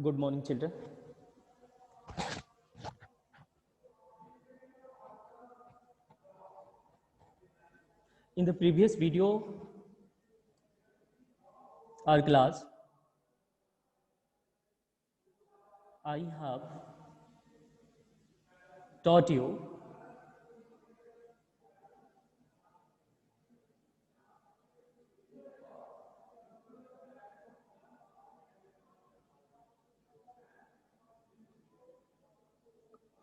Good morning, children. In the previous video, our class, I have taught you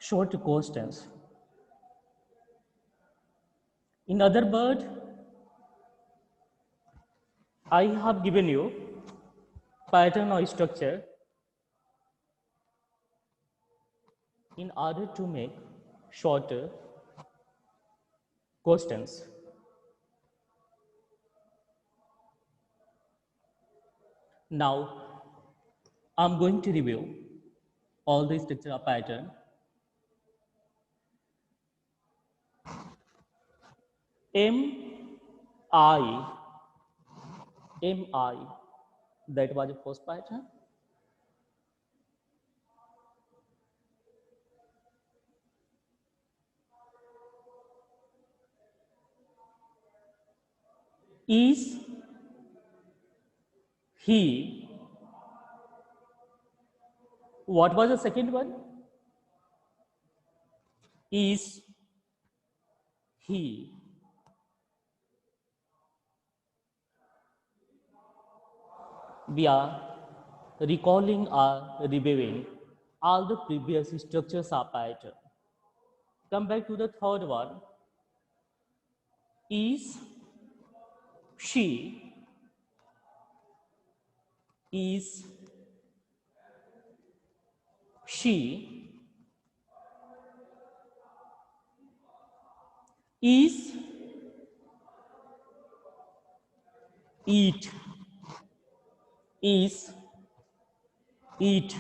short questions. In other word, I have given you pattern or structure in order to make shorter questions. Now, I'm going to review all the structure of pattern. M I, that was the first pattern. Is he? What was the second one? Is he? We are recalling or reviewing all the previous structures of pattern. Come back to the third one. Is she? Is she? Is it? Is it?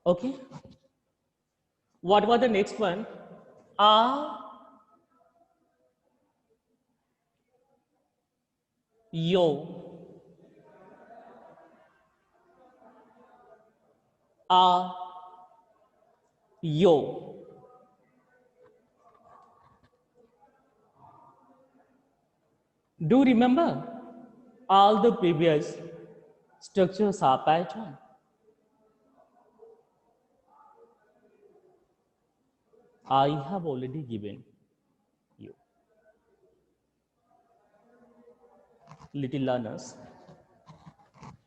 Okay. What was the next one? Are you? Are you? Do remember all the previous structures are pattern. I have already given you. Little learners,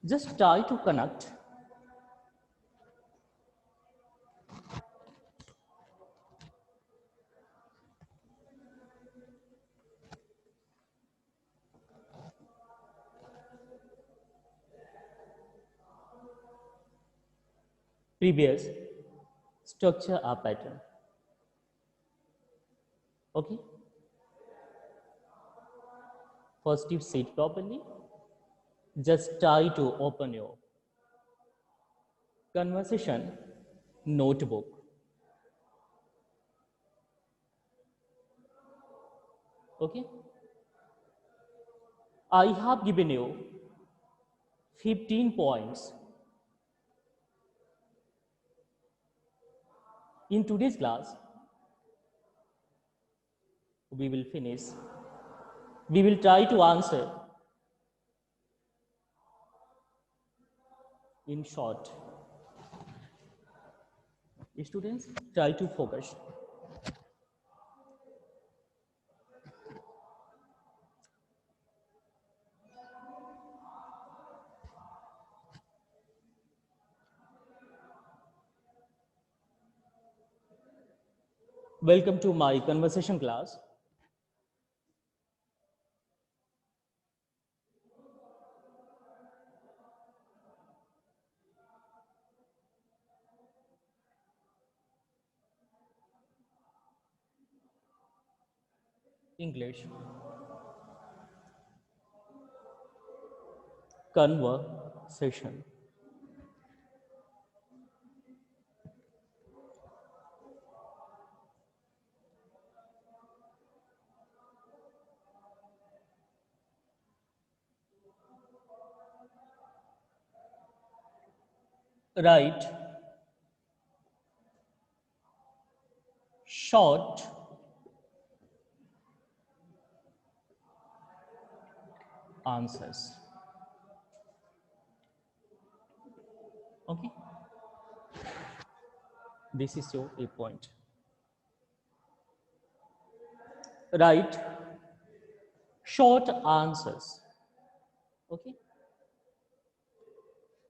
just try to connect previous structure or pattern. Okay. First you sit properly. Just try to open your conversation notebook. Okay. I have given you 15 points. In today's class, we will finish. We will try to answer in short. Students, try to focus. Welcome to my conversation class. English. Conversation. Write short answers. Okay, this is your A point. Write short answers. Okay,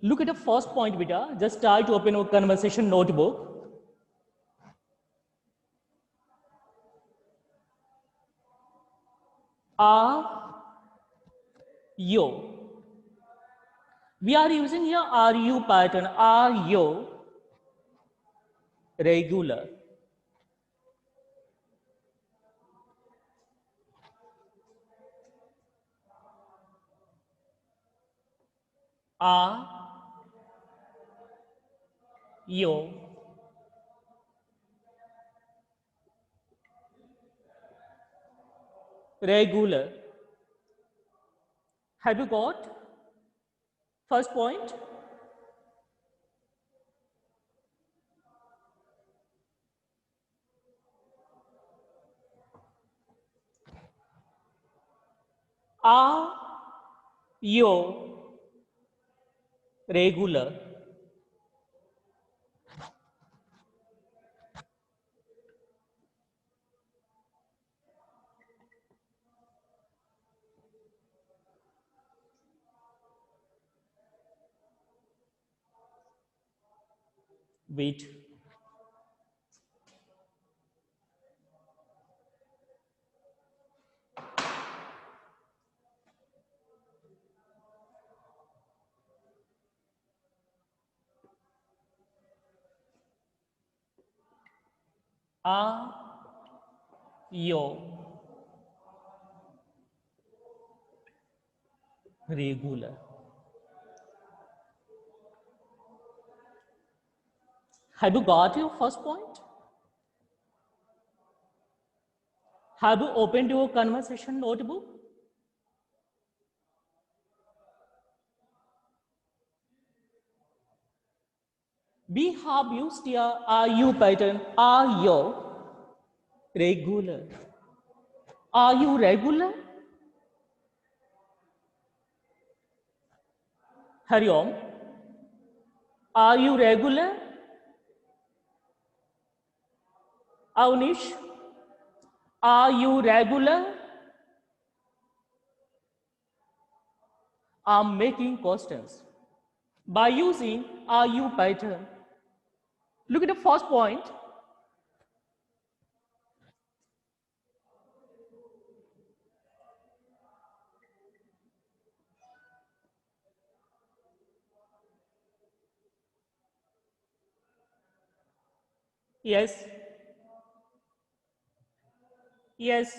look at the first point, beta. Just try to open your conversation notebook. Are you? We are using here are you pattern. Are you regular? Are you regular? Have you got first point? Are you regular? Wait. Are you regular? Have you got your first point? Have you opened your conversation notebook? We have used here are you pattern. Are you regular? Are you regular? Hariom, are you regular? Avnish, are you regular? I'm making questions by using are you pattern. Look at the first point. Yes, yes.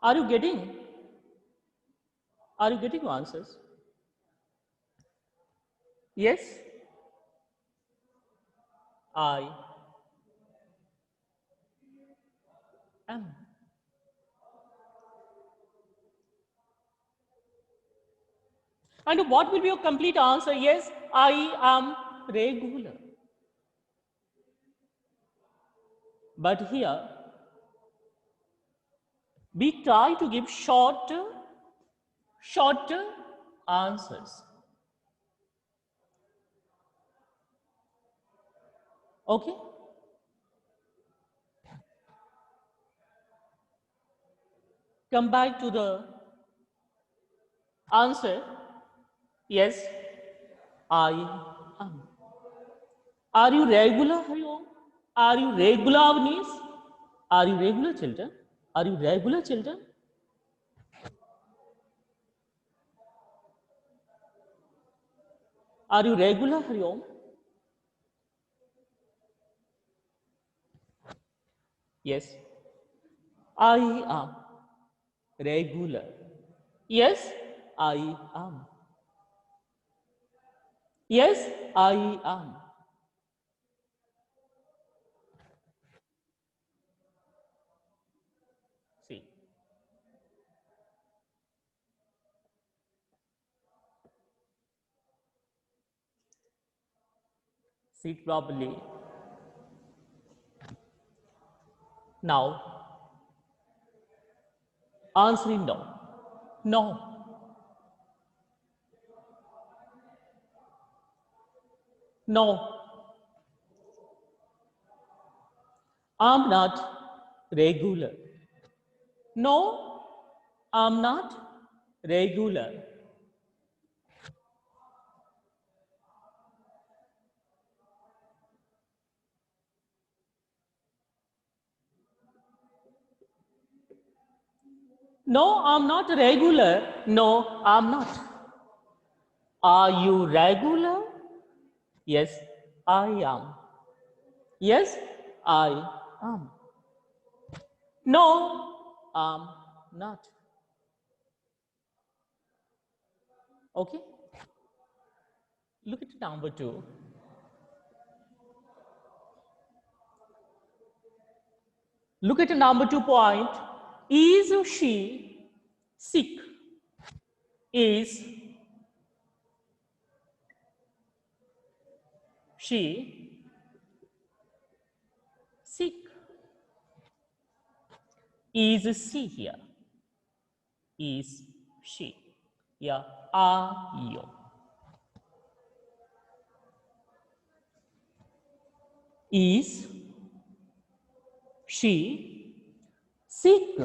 Are you getting? Are you getting answers? Yes, I am. And what will be your complete answer? Yes, I am regular. But here, we try to give short answers. Okay? Come back to the answer. Yes, I am. Are you regular, Hariom? Are you regular, Avnish? Are you regular, children? Are you regular, children? Are you regular, Hariom? Yes, I am regular. Yes, I am. Yes, I am. See, Sit properly. Now, answering no. No. No. I'm not regular. No, I'm not regular. No, I'm not regular. No, I'm not. Are you regular? Yes, I am. Yes, I am. No, I'm not. Okay? Look at number 2. Look at number 2 point. Is she sick? Is she sick? Is she here? Is she? Yeah, are you? Is she sick?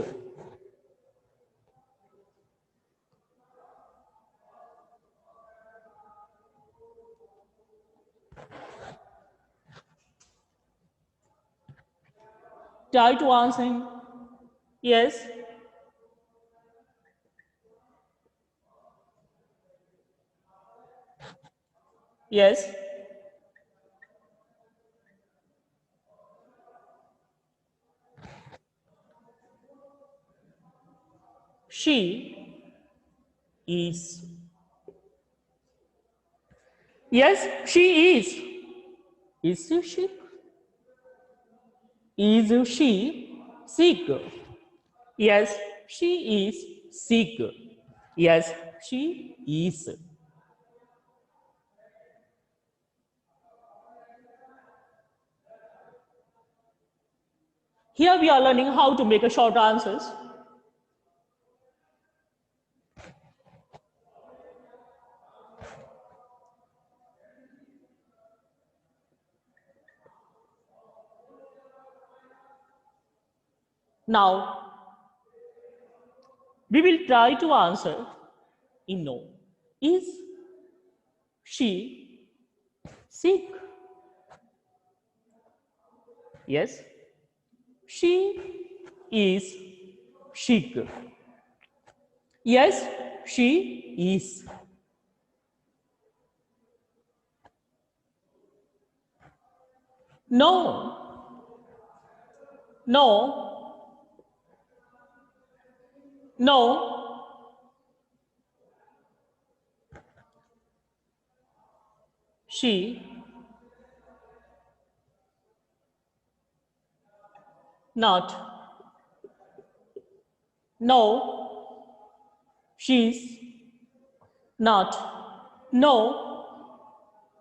Try to answer. Yes. Yes. She is. Yes, she is. Is she sick? Is she sick? Yes, she is sick. Yes, she is. Here we are learning how to make a short answers. Now, we will try to answer in no. Is she sick? Yes, she is sick. Yes, she is. No, no, no, she, not, no, she's not, no,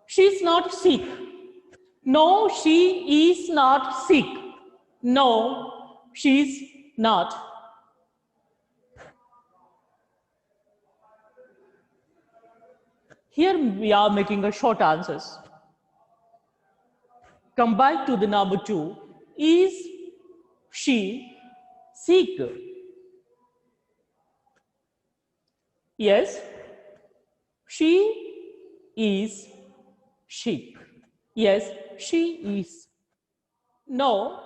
she's not sick. No, she is not sick. No, she's not. Here we are making a short answers. Come back to the number 2. Is she sick? Yes, she is sick. Yes, she is. No,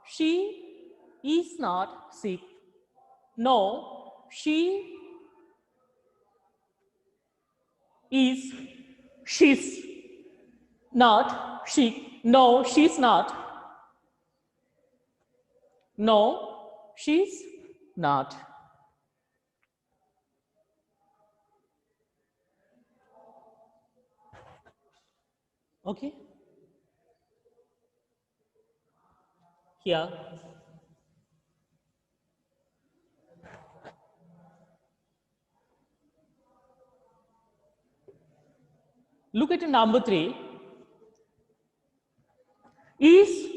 she is not sick. No, she is. She's not sick. No, she's not. No, she's not. Okay? Here. Look at number 3. Is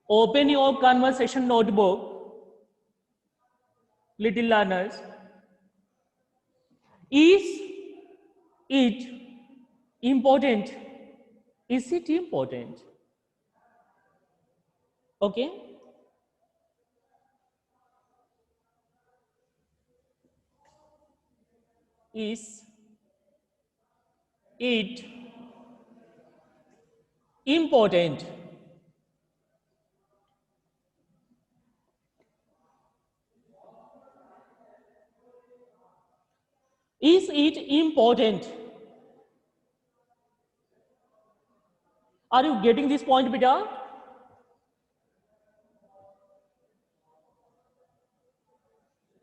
open your conversation notebook, little learners. Is it important? Is it important? Okay. Is it important? Is it important? Are you getting this point, beta?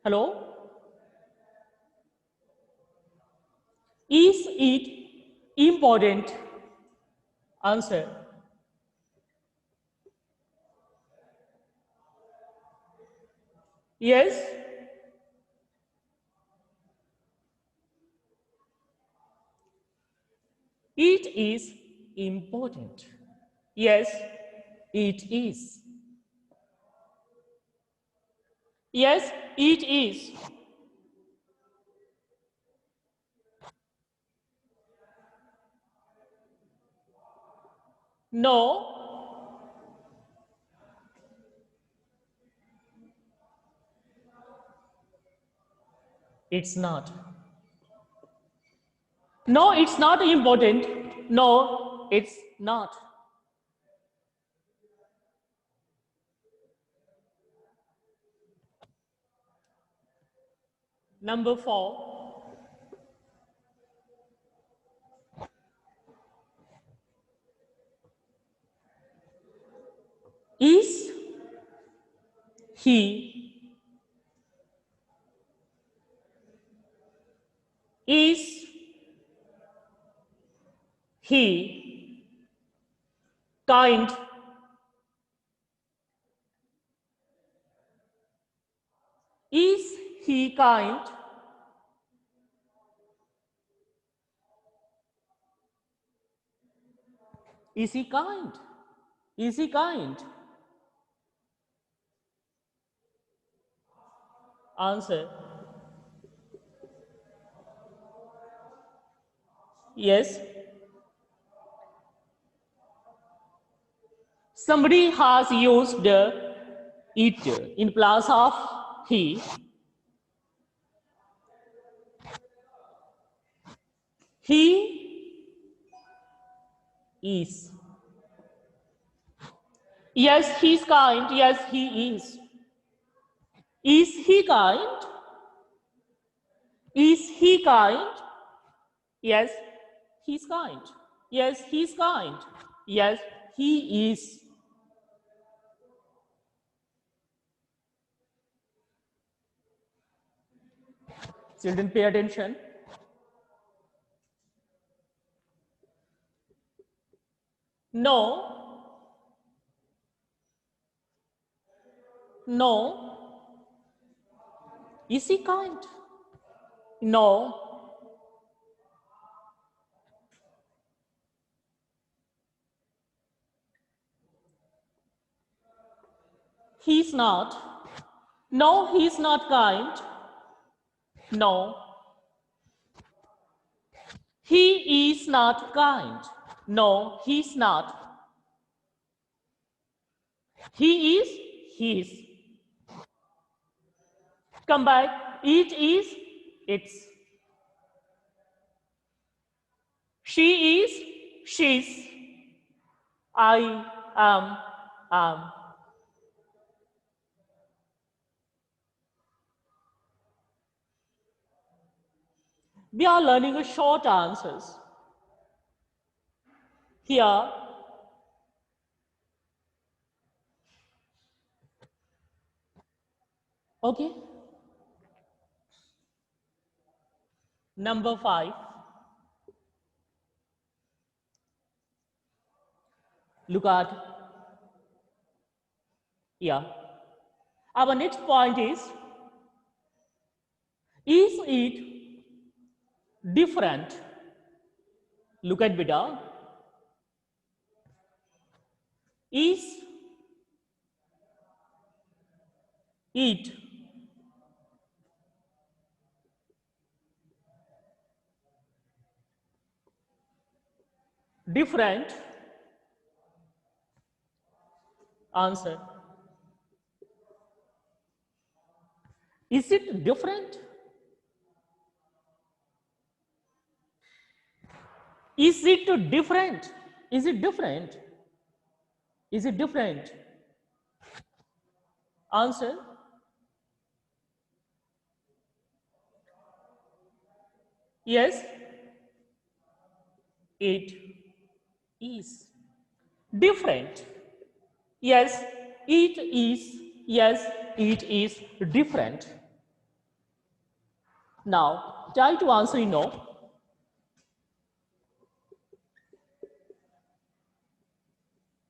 Hello? Is it important? Answer. Yes? It is important. Yes, it is. Yes, it is. No, it's not. No, it's not important. No, it's not. Number 4. Is he, is he kind? Is he kind? Is he kind? Is he kind? Answer. Yes. Somebody has used it in place of he. He is. Yes, he's kind. Yes, he is. Is he kind? Is he kind? Yes, he's kind. Yes, he's kind. Yes, he is. Children, pay attention. No, no. Is he kind? No. He's not. No, he's not kind. No. He is not kind. No, he's not. He is, he's. Come back. It is, it's. She is, she's. I am. We are learning a short answers. Here, okay. Number 5. Look at here. Our next point is it different? Look at beta. is, eat, different, answer. Is it different? Is it different? Is it different? Is it different? Answer. Yes, it is different. Yes, it is. Yes, it is different. Now, try to answer in no.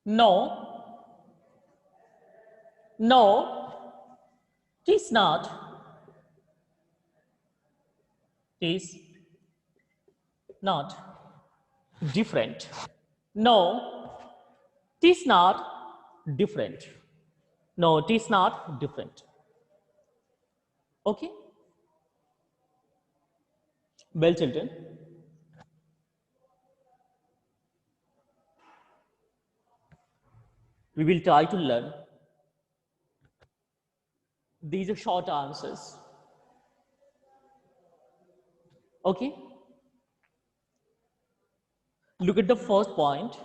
No, no, it is not. It is not different. No, it is not different. No, it is not different. Okay? Well, children, we will try to learn these are short answers. Okay? Look at the first point.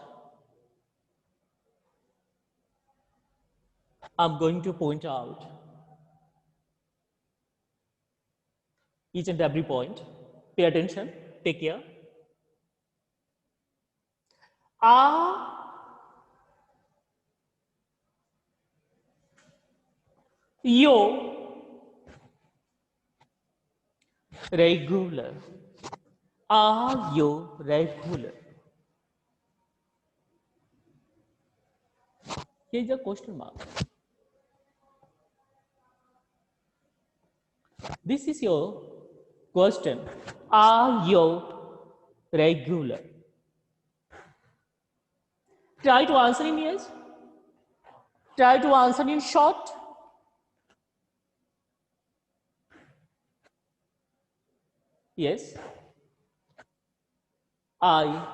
I'm going to point out each and every point. Pay attention. Take care. Are you regular? Are you regular? Here is a question mark. This is your question. Are you regular? Try to answer in yes. Try to answer in short. Yes. I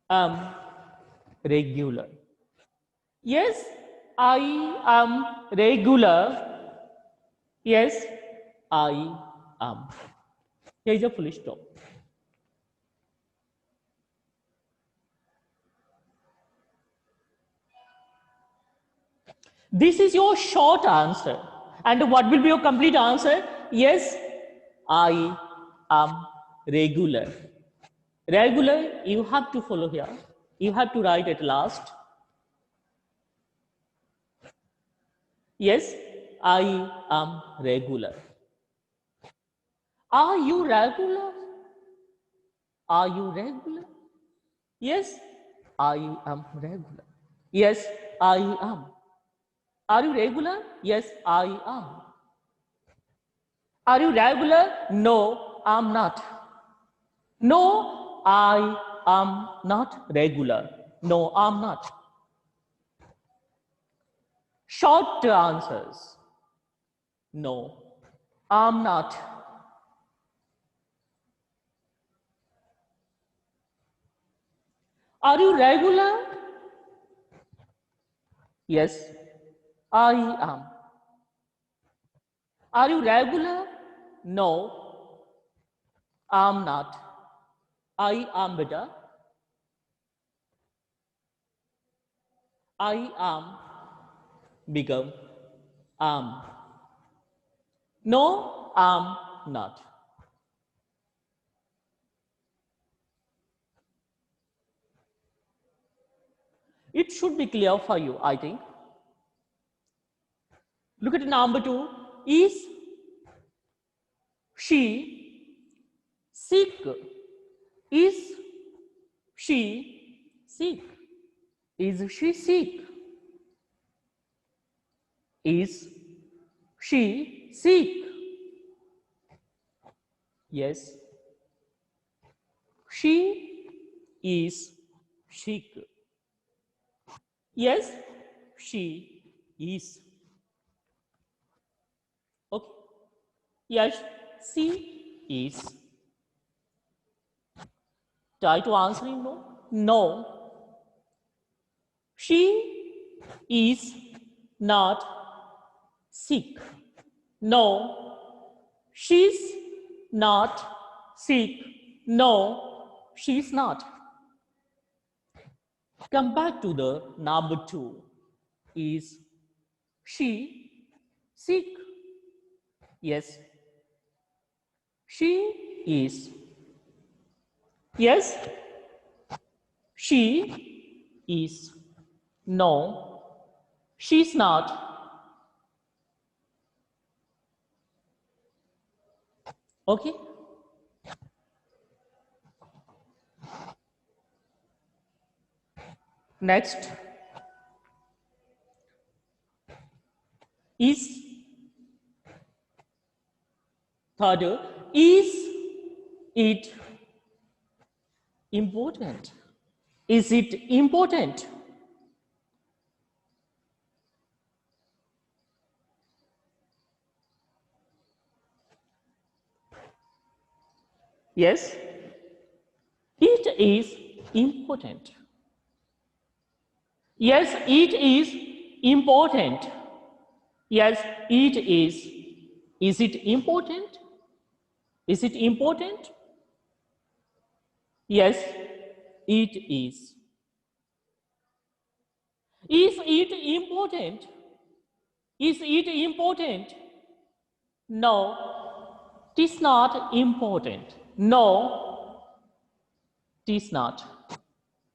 am regular. Yes, I am regular. Yes, I am. Here is a full stop. This is your short answer. And what will be your complete answer? Yes, I am regular. Regular, you have to follow here. You have to write at last. Yes, I am regular. Are you regular? Are you regular? Yes, I am regular. Yes, I am. Are you regular? Yes, I am. Are you regular? No, I'm not. No, I am not regular. No, I'm not. Short answers. No, I'm not. Are you regular? Yes, I am. Are you regular? No, I'm not. I am better. I am become am. No, I'm not. It should be clear for you, I think. Look at number 2. Is she sick? Is she sick? Is she sick? Is she sick? Yes, she is sick. Yes, she is. Okay. Yes, she is. Try to answer in no. No, she is not sick. No, she's not sick. No, she's not. Come back to the number two. Is she sick? Yes, she is. Yes, she is. No, she's not. Okay. Next is third. Is it important? Is it important? Yes, it is important. Yes, it is important. Yes, it is. Is it important? Is it important? Yes, it is. Is it important? Is it important? No, it is not important. No, it is not.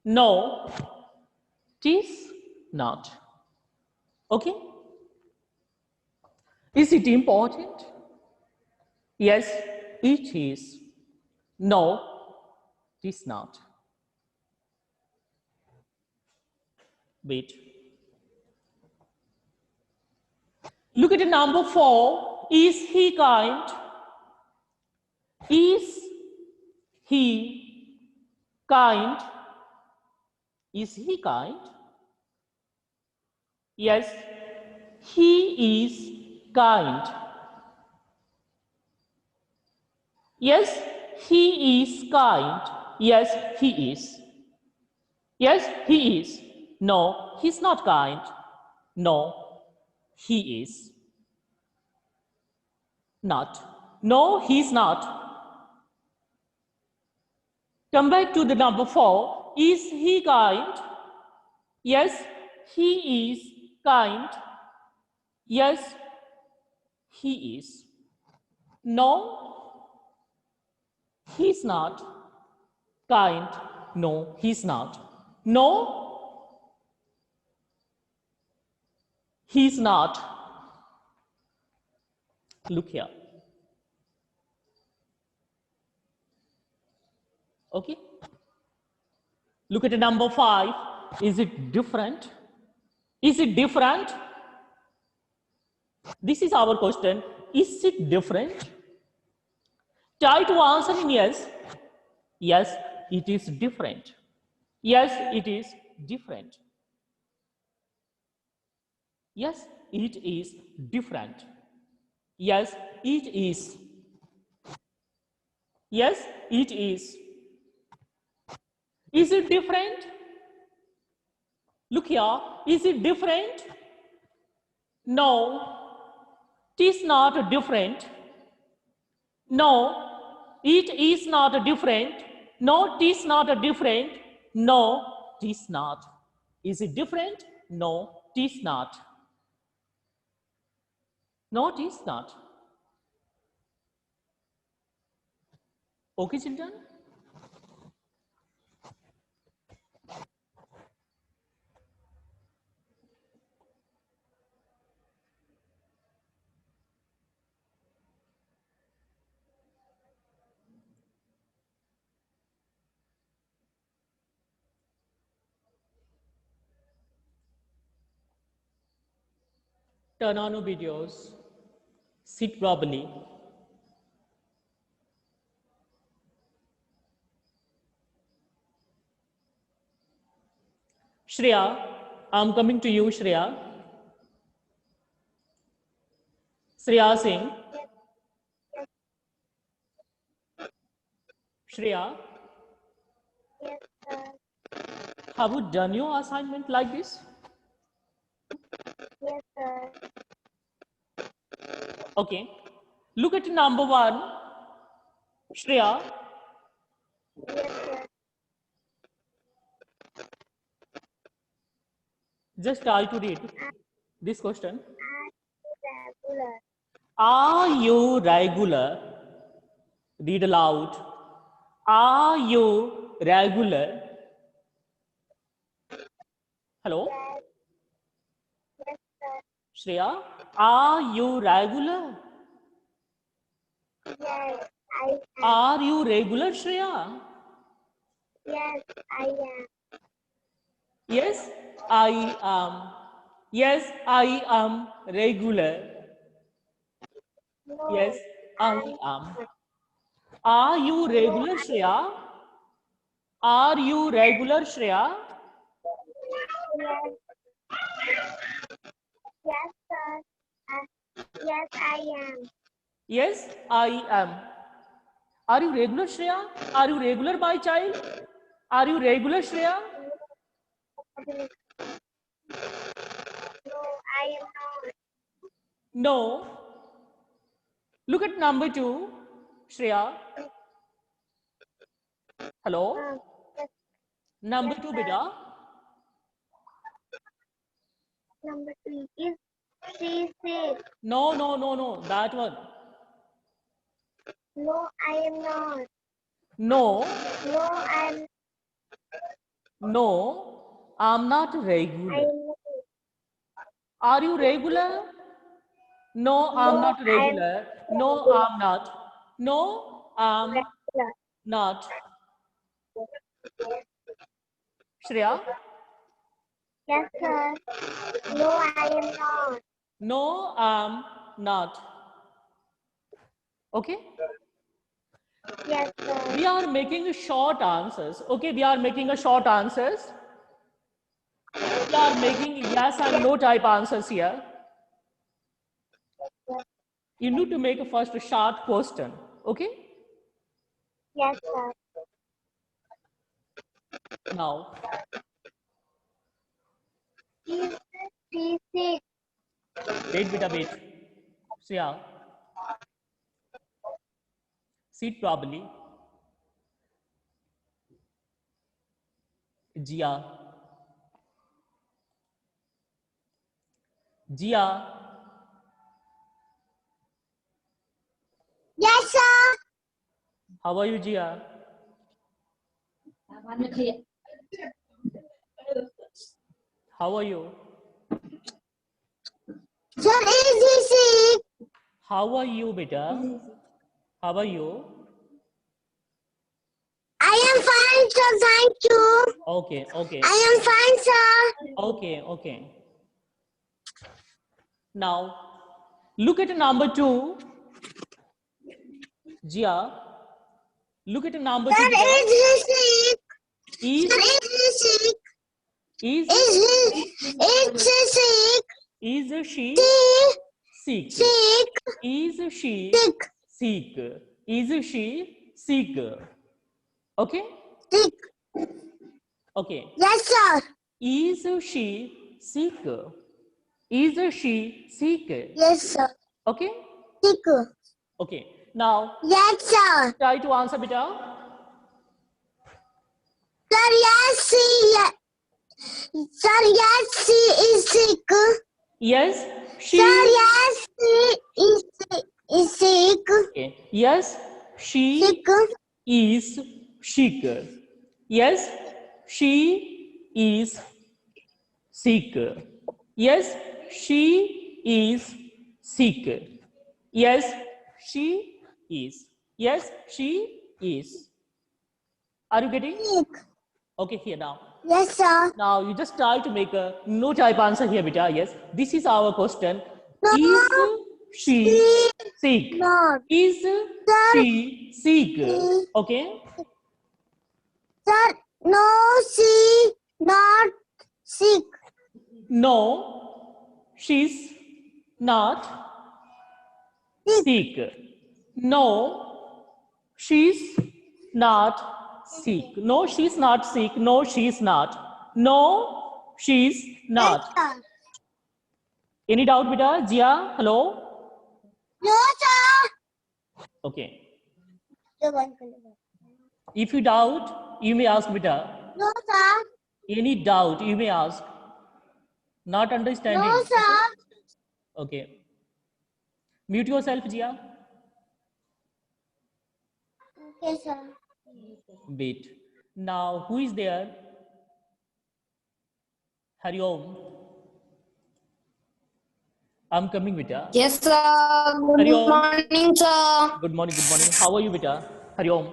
No, it is not. Okay? Is it important? Yes, it is. No, it is not. Wait. Look at the number four. Is he kind? Is he kind? Is he kind? Yes, he is kind. Yes, he is kind. Yes, he is. Yes, he is. No, he's not kind. No, he is not. No, he's not. Come back to the number four. Is he kind? Yes, he is kind. Yes, he is. No, he's not kind. No, he's not. No, he's not. Look here. Okay? Look at the number five. Is it different? Is it different? This is our question. Is it different? Try to answer in yes. Yes, it is different. Yes, it is different. Yes, it is different. Yes, it is. Yes, it is. Is it different? Look here. Is it different? No, it is not different. No, it is not different. No, it is not different. No, it is not. Is it different? No, it is not. No, it is not. Okay, children? Turn on your videos. Sit properly. Shreya, I'm coming to you, Shreya. Shreya Singh. Shreya, Yes, sir. have you done your assignment like this? Yes, sir. Okay. Look at number 1. Shreya, Yes, sir. just try to read this question. Regular. Are you regular? Read aloud. Are you regular? Hello? Yes, yes, sir. Shreya, are you regular? Yes, I am. Are you regular, Shreya? Yes, I am. Yes, I am. Yes, I am regular. No, Yes, I I'm am. Are you regular, Shreya? Are you regular, Shreya? yes, yes, sir. Yes, I am. Yes, I am. Are you regular, Shreya? Are you regular, my child? Are you regular, Shreya? No, I am not. No. Look at number 2, Shreya. Hello? Yes, Number yes, 2, sir. beta. Number 3 is she sick? No, no, no, no. That one. No, I am not. No, No, I'm. no. I'm not I regular. am not. Are you regular? No, I'm No, not I am regular. No, I'm not. No, I'm regular. not. Shreya? Yes, sir. No, I am not. No, I'm not. Okay? Yes, sir. We are making short answers. Okay, we are making a short answers. We are making yes and no type answers here. You need to make a first short question. Okay? Yes, sir. Now, Is she sick? wait, beta, wait. Shreya, sit probably. Jia. Jia, Yes, sir. how are you, Jia? How are you? Sir, is he sick? How are you, beta? How are you? I am fine, sir. Thank you. Okay, okay. I am fine, sir. Okay, okay. Now, look at number 2. Jia, look at number 2, Sir, beta. is he sick? Is, Sir, is he sick? is, Is he sick? is she She sick? sick? Is she Sick. sick? Is she sick? Okay? Sick. Okay. Yes, sir. Is she sick? Is she sick? Yes, sir. Okay? Sick. Okay. Now, Yes, sir. try to answer, beta. Sir, yes, sir, yes, she is sick. Yes, Sir, she. yes, is sick. Okay. Yes, she Sick. is sick. Yes, she is sick. Yes, she is sick. Yes, she is. Yes, she is. Are you getting? Sick. Okay, here now. Yes, sir. Now you just try to make a no type answer here, beta. Yes, this is our question. No, Is she she sick? not. Is Sir, she sick? she, Okay. sir, no, she not sick. No, she's not sick. No, she's not sick. No, she's not sick. No, she's not. No, she's Yes, not. sir. Any doubt, beta? Jia, hello? No, sir. Okay. The one color. If you doubt, you may ask, beta. No, sir. Any doubt, you may ask. Not understanding. No, sir. Okay. Mute yourself, Jia. Okay, sir. Wait. Now, who is there? Hari Om. I'm coming, beta. Yes, sir. Good Hari Om. morning, sir. Good morning, good morning. How are you, beta? Hari Om.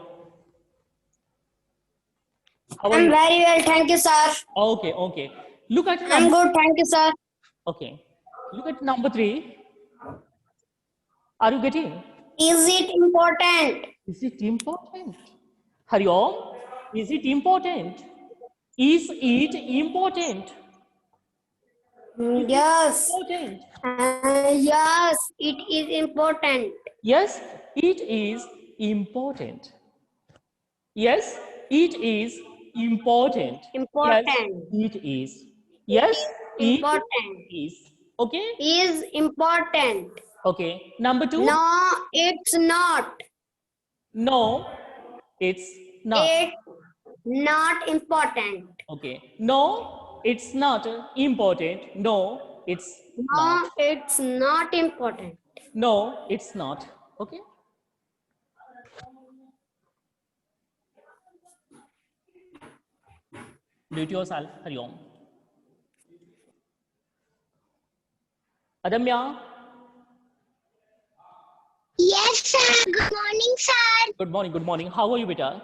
How are I'm you? very well, thank you, sir. Okay, okay. Look at I'm number. good, thank you, sir. Okay. Look at number 3. Are you getting? Is it important? Is it important? Hari Om, is it important? Is it important? Yes. Important. Yes, it is important. Yes, it is important. Yes, it is important. Important. Yes, it is. Yes, Important. it is. Okay? Is important. Okay. Number 2. No, it's not. No, it's not. It's not important. Okay. No, it's not important. No, it's No, not. it's not important. No, it's not. Okay. Do it yourself. Hari Om. Adamya, Yes, sir. Good morning, sir. good morning. Good morning. How are you, beta?